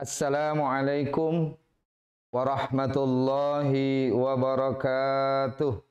Assalamualaikum warahmatullahi wabarakatuh.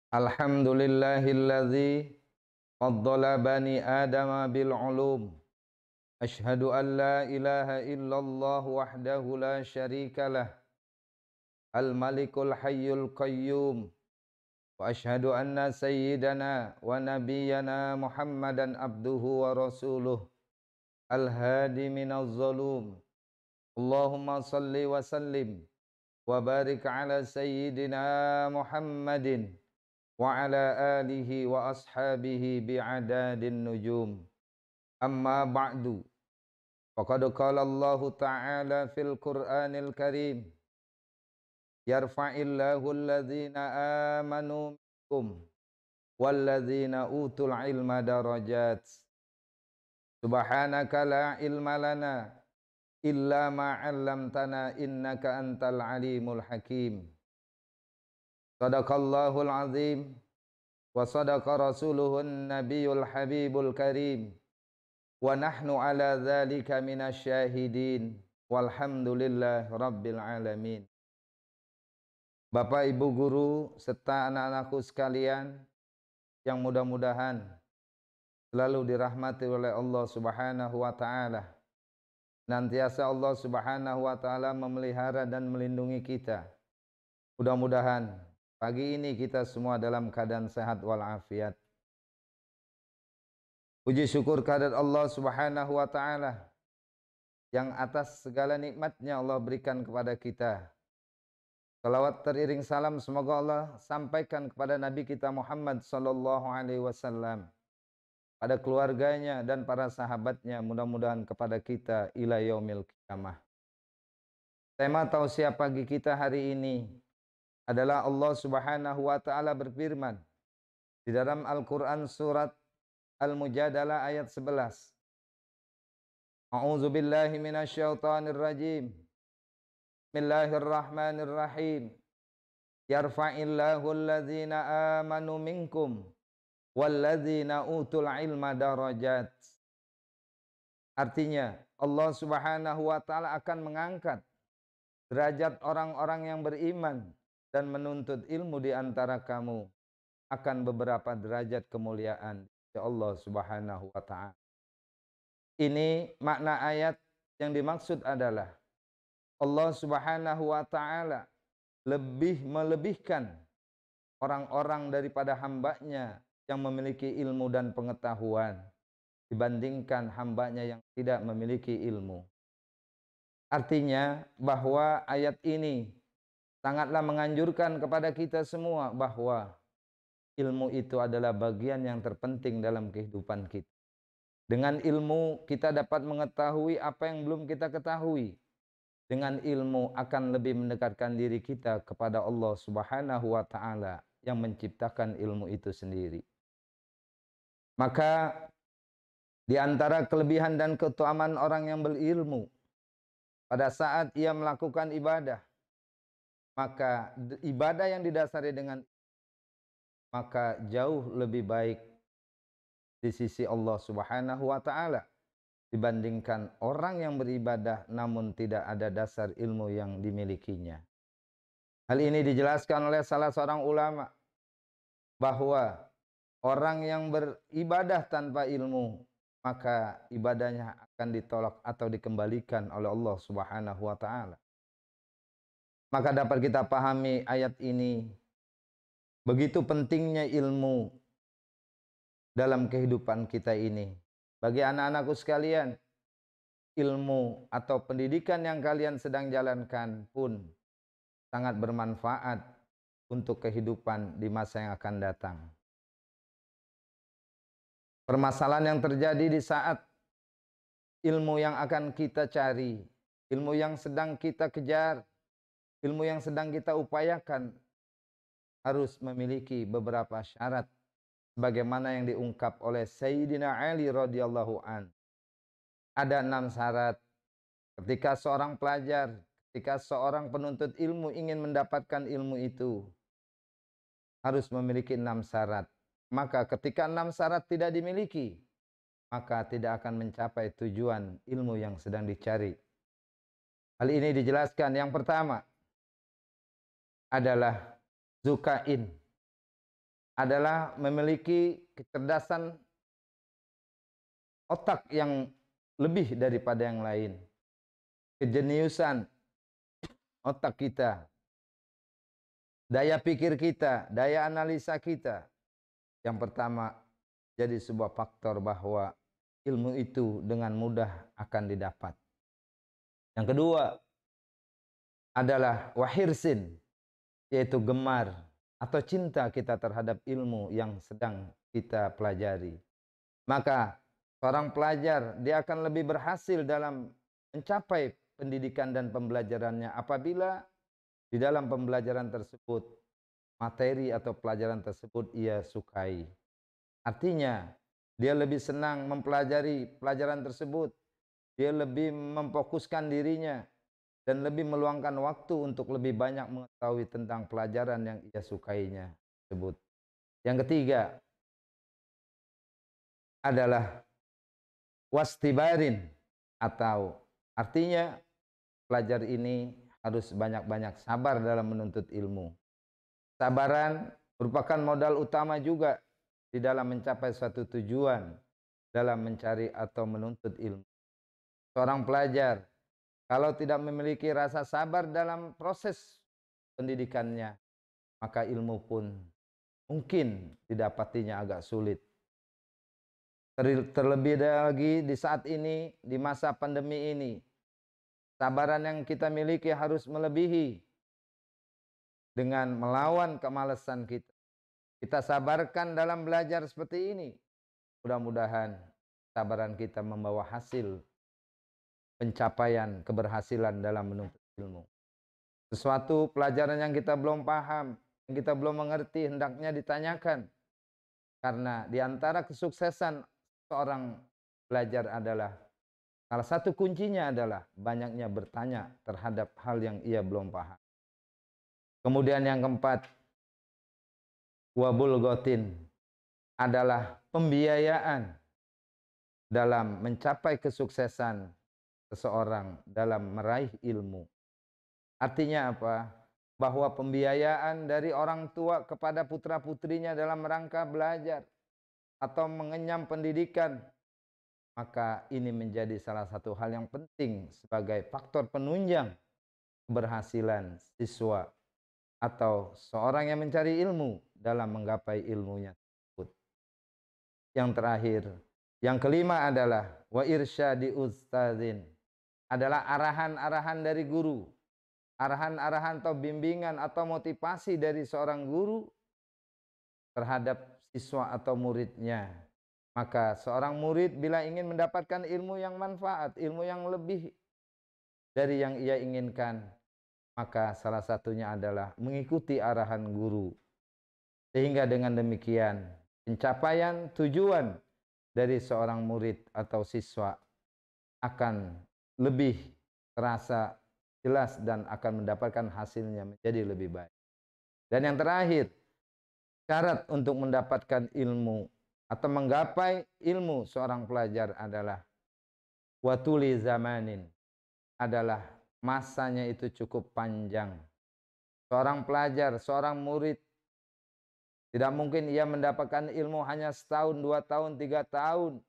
Alhamdulillahilladzi faddala bani adama bil ulum. Ashhadu an la ilaha illallah wahdahu la syarikalah. Al malikul hayyul qayyum. Wa ashhadu anna sayyidana wa nabiyyana Muhammadan abduhu wa rasuluh. Al hadi minaz zalum. Allahumma salli wa sallim wa barik ala sayyidina Muhammadin wa ala alihi wa ashabihi bi'adadin nujum. Amma ba'du. Faqad qala Allah ta'ala fil Qur'anil Karim, yarfa'illahu alladhina amanu minkum walladhina utul ilma darajat. Subhanaka la ilma lana illa ma 'allamtana innaka antal alimul hakim. Sadaqallahul azim wa sadaqa rasuluhun nabiyul habibul karim wa nahnu ala dzalika minasyahidin walhamdulillah rabbil alamin. Bapak Ibu guru serta anak-anakku sekalian yang mudah-mudahan selalu dirahmati oleh Allah Subhanahu wa taala. Nantiasa Allah Subhanahu wa taala memelihara dan melindungi kita. Mudah-mudahan pagi ini kita semua dalam keadaan sehat walafiat. Puji syukur kehadirat Allah Subhanahu wa taala yang atas segala nikmatnya Allah berikan kepada kita. Salawat teriring salam semoga Allah sampaikan kepada Nabi kita Muhammad sallallahu alaihi wasallam, pada keluarganya dan para sahabatnya, mudah-mudahan kepada kita ila yaumil qiyamah. Tema tausiah pagi kita hari ini adalah Allah Subhanahu wa taala berfirman di dalam Al-Qur'an surat Al-Mujadalah ayat 11. A'udzu billahi minasyaitonir rajim. Bismillahirrahmanirrahim. Yarfa'illahu alladzina amanu minkum walladzina utul ilma darajat. Artinya Allah Subhanahu wa taala akan mengangkat derajat orang-orang yang beriman dan menuntut ilmu di antara kamu akan beberapa derajat kemuliaan ya Allah Subhanahu wa taala. Ini makna ayat yang dimaksud adalah Allah Subhanahu wa taala lebih melebihkan orang-orang daripada hambanya yang memiliki ilmu dan pengetahuan dibandingkan hambanya yang tidak memiliki ilmu. Artinya bahwa ayat ini sangatlah menganjurkan kepada kita semua bahwa ilmu itu adalah bagian yang terpenting dalam kehidupan kita. Dengan ilmu kita dapat mengetahui apa yang belum kita ketahui. Dengan ilmu akan lebih mendekatkan diri kita kepada Allah Subhanahu wa taala yang menciptakan ilmu itu sendiri. Maka di antara kelebihan dan keutamaan orang yang berilmu pada saat ia melakukan ibadah, maka ibadah yang didasari dengan maka jauh lebih baik di sisi Allah Subhanahu wa taala dibandingkan orang yang beribadah namun tidak ada dasar ilmu yang dimilikinya. Hal ini dijelaskan oleh salah seorang ulama bahwa orang yang beribadah tanpa ilmu maka ibadahnya akan ditolak atau dikembalikan oleh Allah Subhanahu wa taala. Maka dapat kita pahami ayat ini begitu pentingnya ilmu dalam kehidupan kita ini. Bagi anak-anakku sekalian, ilmu atau pendidikan yang kalian sedang jalankan pun sangat bermanfaat untuk kehidupan di masa yang akan datang. Permasalahan yang terjadi di saat ilmu yang akan kita cari, ilmu yang sedang kita kejar, ilmu yang sedang kita upayakan harus memiliki beberapa syarat sebagaimana yang diungkap oleh Sayyidina Ali radhiyallahu an. Ada 6 syarat ketika seorang pelajar, ketika seorang penuntut ilmu ingin mendapatkan ilmu itu harus memiliki 6 syarat. Maka ketika 6 syarat tidak dimiliki, maka tidak akan mencapai tujuan ilmu yang sedang dicari Hal ini dijelaskan yang pertama adalah zukain, adalah memiliki kecerdasan otak yang lebih daripada yang lain. Kejeniusan otak kita, daya pikir kita, daya analisa kita. Yang pertama jadi sebuah faktor bahwa ilmu itu dengan mudah akan didapat. Yang kedua adalah wahirsin, yaitu gemar atau cinta kita terhadap ilmu yang sedang kita pelajari. Maka seorang pelajar dia akan lebih berhasil dalam mencapai pendidikan dan pembelajarannya apabila di dalam pembelajaran tersebut materi atau pelajaran tersebut ia sukai. Artinya dia lebih senang mempelajari pelajaran tersebut, dia lebih memfokuskan dirinya dan lebih meluangkan waktu untuk lebih banyak mengetahui tentang pelajaran yang ia sukainya tersebut. Yang ketiga adalah wastibarin, atau artinya pelajar ini harus banyak-banyak sabar dalam menuntut ilmu. Sabaran merupakan modal utama juga di dalam mencapai suatu tujuan dalam mencari atau menuntut ilmu. Seorang pelajar kalau tidak memiliki rasa sabar dalam proses pendidikannya, maka ilmu pun mungkin didapatinya agak sulit. Terlebih lagi di saat ini, di masa pandemi ini, sabaran yang kita miliki harus melebihi dengan melawan kemalasan kita. Kita sabarkan dalam belajar seperti ini. Mudah-mudahan sabaran kita membawa hasil pencapaian keberhasilan dalam menuntut ilmu. Sesuatu pelajaran yang kita belum paham, yang kita belum mengerti, hendaknya ditanyakan. Karena di antara kesuksesan seorang belajar adalah salah satu kuncinya adalah banyaknya bertanya terhadap hal yang ia belum paham. Kemudian yang keempat, wabul gotin, adalah pembiayaan dalam mencapai kesuksesan seseorang dalam meraih ilmu. Artinya apa? Bahwa pembiayaan dari orang tua kepada putra-putrinya dalam rangka belajar atau mengenyam pendidikan, maka ini menjadi salah satu hal yang penting sebagai faktor penunjang keberhasilan siswa atau seorang yang mencari ilmu dalam menggapai ilmunya tersebut. Yang terakhir, yang kelima adalah wa irsyadi ustadzin, adalah arahan-arahan dari guru, arahan-arahan atau bimbingan atau motivasi dari seorang guru terhadap siswa atau muridnya. Maka seorang murid bila ingin mendapatkan ilmu yang manfaat, ilmu yang lebih dari yang ia inginkan, maka salah satunya adalah mengikuti arahan guru. Sehingga dengan demikian pencapaian tujuan dari seorang murid atau siswa akan lebih terasa jelas dan akan mendapatkan hasilnya menjadi lebih baik. Dan yang terakhir, syarat untuk mendapatkan ilmu atau menggapai ilmu seorang pelajar adalah watuli zamanin, adalah masanya itu cukup panjang. Seorang pelajar, seorang murid tidak mungkin ia mendapatkan ilmu hanya setahun, 2 tahun, 3 tahun.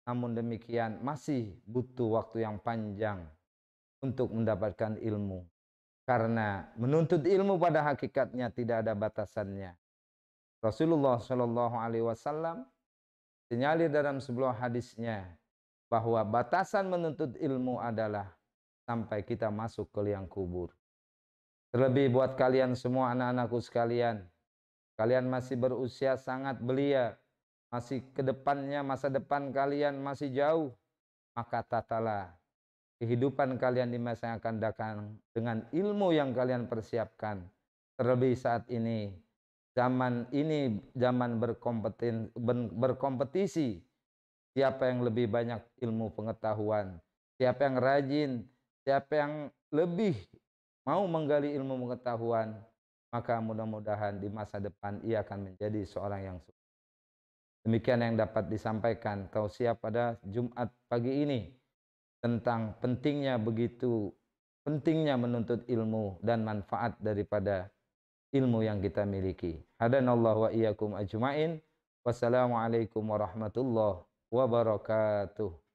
Namun demikian masih butuh waktu yang panjang untuk mendapatkan ilmu. Karena menuntut ilmu pada hakikatnya tidak ada batasannya. Rasulullah Shallallahu Alaihi Wasallam sinyalir dalam sebuah hadisnya bahwa batasan menuntut ilmu adalah sampai kita masuk ke liang kubur. Terlebih buat kalian semua anak-anakku sekalian, kalian masih berusia sangat belia, masih ke depannya masa depan kalian masih jauh, maka tatalah kehidupan kalian di masa yang akan datang dengan ilmu yang kalian persiapkan. Terlebih saat ini, zaman ini zaman berkompetisi. Siapa yang lebih banyak ilmu pengetahuan, siapa yang rajin, siapa yang lebih mau menggali ilmu pengetahuan, maka mudah-mudahan di masa depan ia akan menjadi seorang yang sukses. Demikian yang dapat disampaikan tausiah pada Jumat pagi ini. tentang pentingnya menuntut ilmu dan manfaat daripada ilmu yang kita miliki. Hadanallahu wa iyyakum ajmain. Wassalamualaikum warahmatullahi wabarakatuh.